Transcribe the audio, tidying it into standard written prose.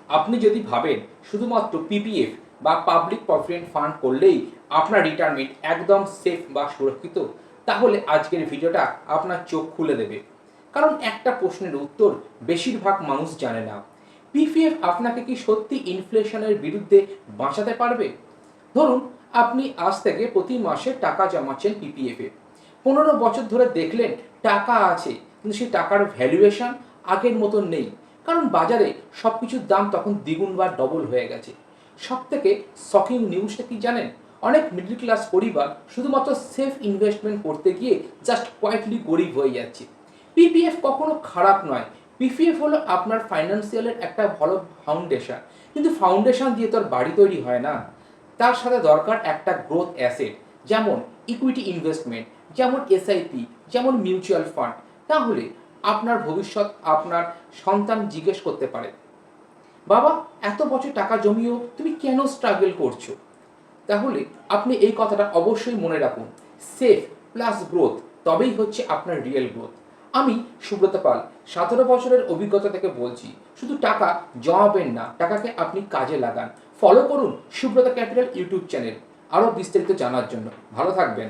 আপনি যদি ভাবেন শুধুমাত্র পিপিএফ বা পাবলিক প্রভিডেন্ট ফান্ড করলেই আপনার রিটায়ারমেন্ট একদম সেফ বা সুরক্ষিত, তাহলে আজকের ভিডিওটা আপনার চোখ খুলে দেবে। কারণ একটা প্রশ্নের উত্তর বেশিরভাগ মানুষ জানে না। পিপিএফ আপনাকে কি সত্যি ইনফ্লেশনের বিরুদ্ধে বাঁচাতে পারবে? ধরুন আপনি আজ থেকে প্রতি মাসে টাকা জমাচ্ছেন পিপিএফে। 15 বছর ধরে দেখলেন টাকা আছে, কিন্তু সেই টাকার ভ্যালুয়েশন আগের মতন নেই। কারণ বাজারে সব কিছুর দাম তখন দ্বিগুণ বা ডবল হয়ে গেছে। সব থেকে শকিং নিউজটা কি জানেন? অনেক মিডল ক্লাস পরিবার শুধুমাত্র সেফ ইনভেস্টমেন্ট করতে গিয়ে জাস্ট কোয়াইটলি গরিব হয়ে যাচ্ছে। পিপিএফ কখনো খারাপ নয়। পিপিএফ হলো আপনার ফাইন্যান্সিয়ালের একটা ভালো ফাউন্ডেশন। কিন্তু ফাউন্ডেশন দিয়ে তো আর বাড়ি তৈরি হয় না। তার সাথে দরকার একটা গ্রোথ অ্যাসেট, যেমন ইকুইটি ইনভেস্টমেন্ট, যেমন এসআইপি, যেমন মিউচুয়াল ফান্ড। তাহলে আপনার ভবিষ্যৎ আপনার সন্তান জিজ্ঞেস করতে পারে, বাবা এত বছর টাকা জমিয়েও তুমি কেন স্ট্রাগল করছো? তাহলে আপনি এই কথাটা অবশ্যই মনে রাখুন, সেফ প্লাস গ্রোথ তবেই হচ্ছে আপনার রিয়েল গ্রোথ। আমি সুব্রত পাল 17 বছরের অভিজ্ঞতা থেকে বলছি, শুধু টাকা জমাবেন না, টাকাকে আপনি কাজে লাগান। ফলো করুন সুব্রত ক্যাপিটাল ইউটিউব চ্যানেল আরও বিস্তারিত জানার জন্য। ভালো থাকবেন।